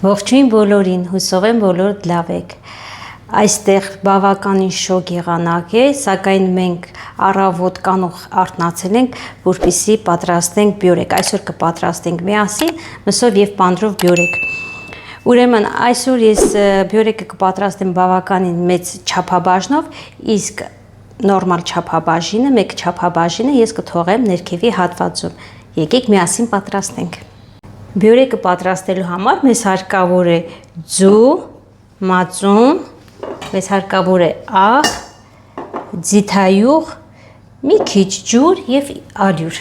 Ողջույն բոլորին, հուսով եմ բոլորդ լավ եք։ Այստեղ բավականին շոգ եղանակ է, սակայն մենք առավոտ կանող արթնացել ենք, որպեսզի պատրաստենք բյուրեկ։ Այսօր կպատրաստենք միասին մսով եւ պանդրով բյուրեկ։ Ուրեմն այսօր ես բյուրեկը կպատրաստեմ բավականին մեծ չափաբաժնով, իսկ նորմալ չափաբաժինը, մեկ չափաբաժինը ես կթողեմ ներքևի հատվածում։ Եկեք միասին պատրաստենք։ Բյուրեկը պատրաստելու համար մեզ հարկավոր է ձու, մածուն, մեզ հարկավոր է աղ, ձիթայուղ, մի քիչ ջուր եւ ալյուր։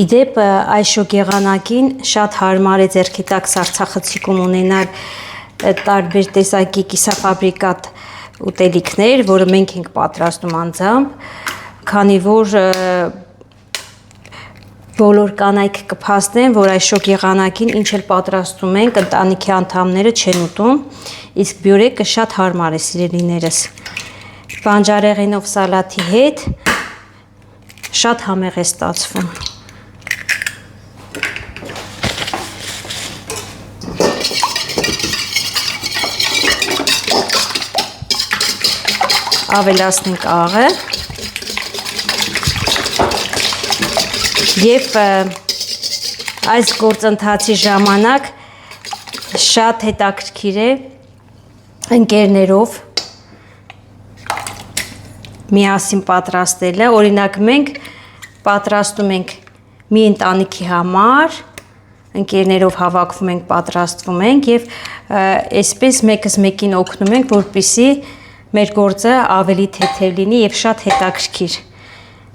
Իդեպ այս շոգ եղանակին շատ հարմար է ձեռքի տակ սառցախցիկում ունենալ տարբեր տեսակի կիսաֆաբրիկատ ուտելիքներ, որը մենք ենք պատրաստում անձամբ, քանի որ բոլոր կանայք կփաստեն, որ այս շոգ եղանակին ինչ էլ պատրաստում ենք, ընտանիքի անդամները չեն ուտում, իսկ բյուրեկը շատ հարմար է սիրելիներս։ Բանջարեղենով սալաթի հետ շատ համեղ է ստացվում։ Ավելացնենք աղը եւ այս գործընթացի ժամանակ շատ հետաքրքիր է ընկերներով միասին պատրաստելը։ Օրինակ մենք պատրաստում ենք մի ընտանիքի համար, ընկերներով հավաքվում ենք, պատրաստվում ենք եւ այսպես մեկս մեկին օգնում ենք, որպեսզի մեր գործը ավելի թեթև լինի եւ շատ հետաքրքիր։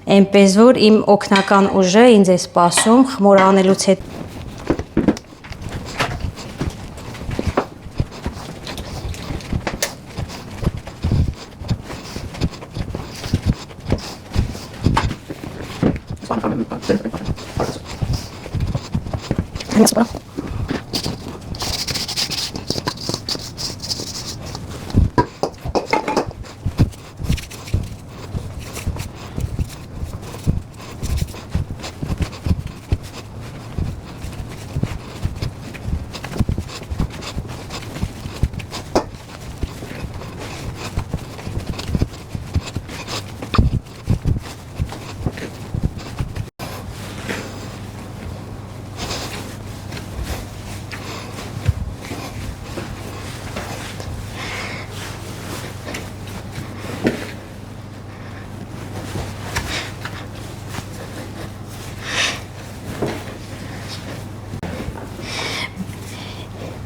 Այնպես որ իմ օգնական ուժը ինձ է սպասում խմոր անելուց հետո։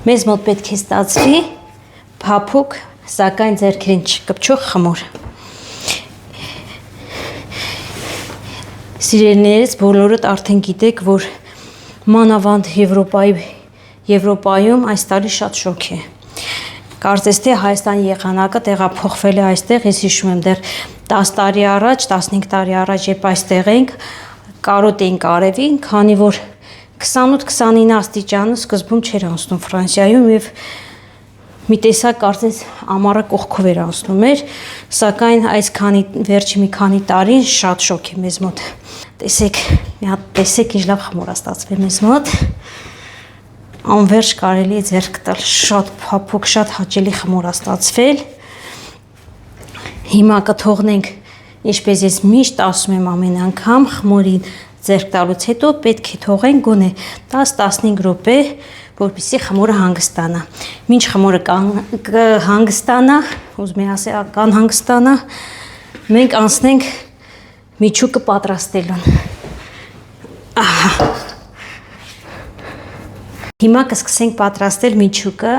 Մեզ մոտ պետք է ստացվի փափուկ, սակայն ձեռքերին չկպչող խմոր։ Սիրելիներս բոլորդ արդեն գիտեք, որ մանավանդ Եվրոպայում այս տարի շատ շոգ է։ Կարծես թե Հայաստանի եղանակը տեղափոխվել է այստեղ, ես հիշում եմ դեռ 10 տարի առաջ, 15 տարի առաջ, երբ այստեղ ենք, կարոտ էինք արևին, քանի որ 28-29 աստիճանը սկզբում չէր անցնում Ֆրանսիայում եւ մի տեսակ կարծես ամառը կողքով էր անցնում էր, սակայն այս վերջի մի քանի տարին շատ շոկ է մեզ մոտ։ Տեսեք, մի հատ տեսեք ինչ լավ խմոր է ստացվել մեզ մոտ։ Անվերջ կարելի է ձեռք տալ, շատ փափուկ, շատ հաճելի խմոր է ստացվել։ Հիմա կթողնենք, ինչպես ես միշտ ասում եմ ամեն անգամ, խմորին ձեռք տալուց հետո պետք է թողենք գոնե 10-15 րոպե, որպեսզի խմորը հանգստանա։ Մինչ խմորը կհանգստանա, ուզում եմ ասել, կանհանգստանա, մենք անցնենք միջուկը պատրաստելուն։ Ահա։ Հիմա կսկսենք պատրաստել միջուկը,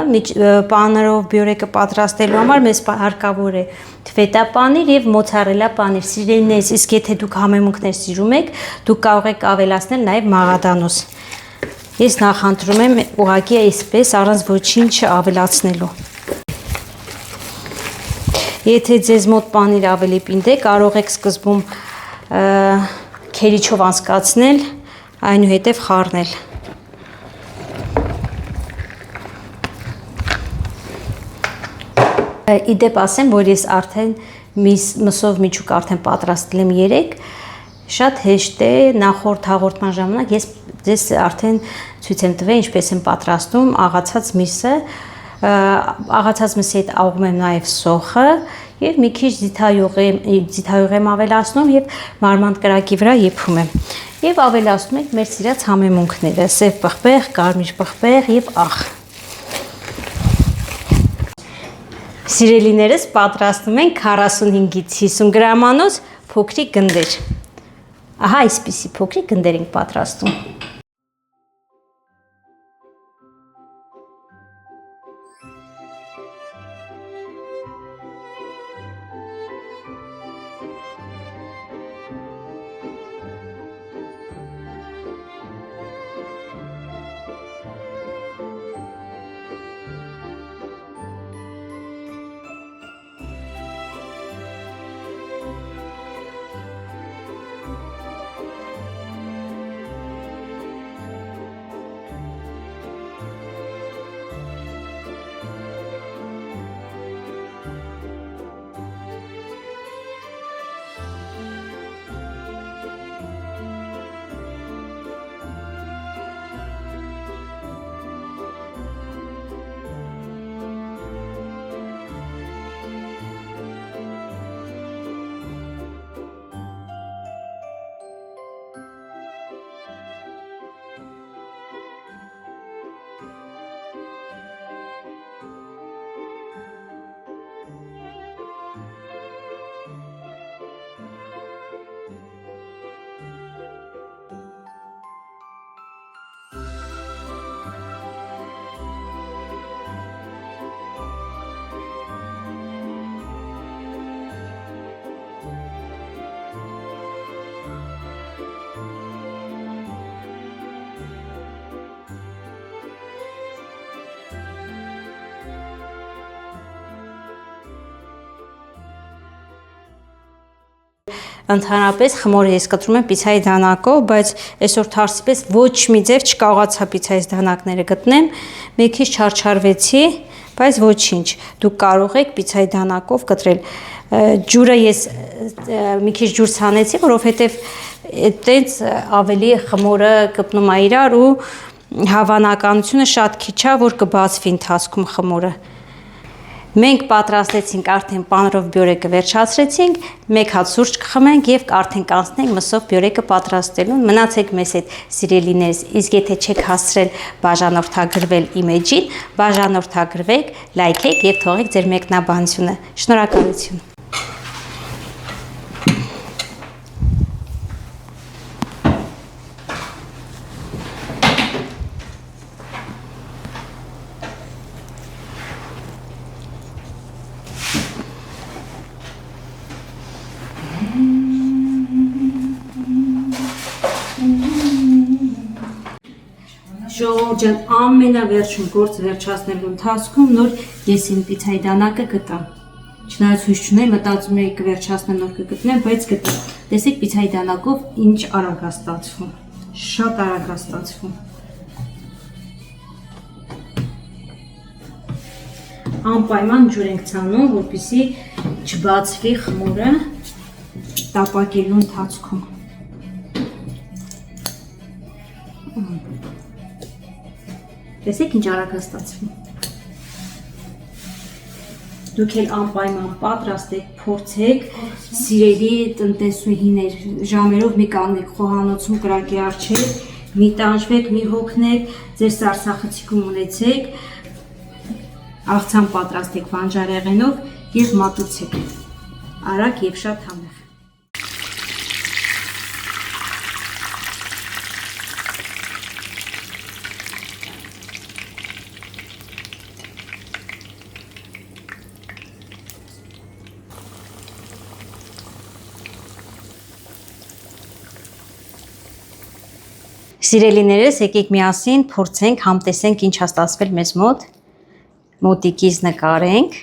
պանիրով բյուրեկը պատրաստելու համար մեզ հարկավոր է ֆետա պանիր եւ մոցարելա պանիր։ Սիրելիներս, իսկ եթե դուք համեմունքներ սիրում եք, դուք կարող եք ավելացնել նաեւ մաղադանոս։ Ես նախընտրում եմ ուղղակի այսպես առանց ոչինչ ավելացնելու։ Եթե ձեզ մոտ պանիր ավելի պինդ է, կարող եք սկզբում քերիչով անցկացնել, այնուհետև խառնել։ Իդեպ ասեմ, որ ես արդեն մսով միջուկ արդեն պատրաստել եմ 3, շատ հեշտ է, նախորդ հաղորդման ժամանակ ես Ձեզ արդեն ցույց եմ տվել ինչպես եմ պատրաստում աղացած միսը, աղացած միսի հետ աղում եմ նաև սոխը եւ մի քիչ ձիթայուղ եմ ավելացնում եւ մարմանդ կրակի վրա եփում եմ։ Եվ ավելացնում ենք մեր սիրած համեմունքները՝ սև պղպեղ, կարմիր պղպեղ եւ աղ։ Սիրելիներս, պատրաստում ենք 45-ից 50 գրամանոց փոքրիկ գնդեր։ Ահա այսպիսի փոքրիկ գնդեր ենք պատրաստում։ Ընդհանրապես խմորը ես կտրում եմ պիցայի դանակով, բայց այսօր թարսի պես ոչ մի ձև չկարողացա պիցայից դանակները գտնեմ, մի քիչ չարչարվեցի, բայց ոչինչ, դուք կարող եք պիցայի դանակով կտրել։ Ջուրը ես մի քիչ ջուր ցանեցի, որովհետև այդտենց ավելի խմորը կպնում է իրար ու հավանականությունը շատ քիչ է, որ կբացվի ընթացքում խմորը։ Մենք պատրաստեցինք արդեն պանրով բյուրեկը վերջացրեցինք, 1 հատ սուրճ կխմենք եւ արդեն կանցնենք մսով բյուրեկը պատրաստելուն։ Մնացեք մեզ հետ, սիրելիներս, իսկ եթե չեք հասցրել բաժանորդագրվել իմ էջին, բաժանորդագրվեք, լայքեք եւ թողեք ձեր մեկնաբանությունը։ Շնորհակալություն։ Ժողովուրդ ջան, ամենավերջին գործը վերջացնելու ընթացքում նոր ես իմ պիցայի դանակը գտա։ Չնայած հույս չունեի, մտածում էի կվերջացնեմ, նոր կգտնեմ, բայց գտա։ Տեսեք պիցայի դանակով ինչ արագ է ստացվում։ Շատ արագ է ստացվում։ Անպայման ջուր ենք ցանում, որպեսզի չբացվի խմորը տապակելու ընթացքում։ Տեսեք ինչ արագ է ստացվում։ Դուք էլ անպայման պատրաստեք, փորձեք, սիրելի տնտեսուհիներ, ժամերով մի կանգնեք խոհանոցում կրակի առջև, մի տանջվեք, մի հոգնեք, ձեր սարսափեցիկում ունեցեք, աղցան պատրաստեք բանջարեղենով եւ մատուցեք։ Արագ եւ շատ համեղ։ Սիրելիներս, եկեք միասին փորձենք, համտեսենք ինչ է ստացվել մեզ մոտ, մոտիկից նկարենք։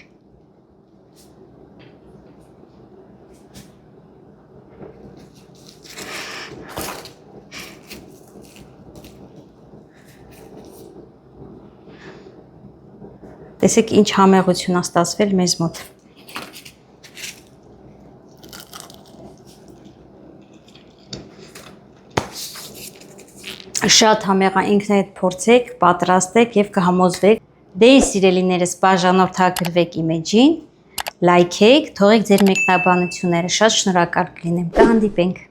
Տեսեք ինչ համեղություն է ստացվել մեզ մոտ։ Շատ համեղա ինքներդ փորձեք, պատրաստեք եւ կհամոզվեք։ Դե սիրելիներս, բաժանորդագրվեք իմեջին, լայքեք, թողեք ձեր մեկնաբանությունները, շատ շնորհակալ կլինեմ։ Կհանդիպենք։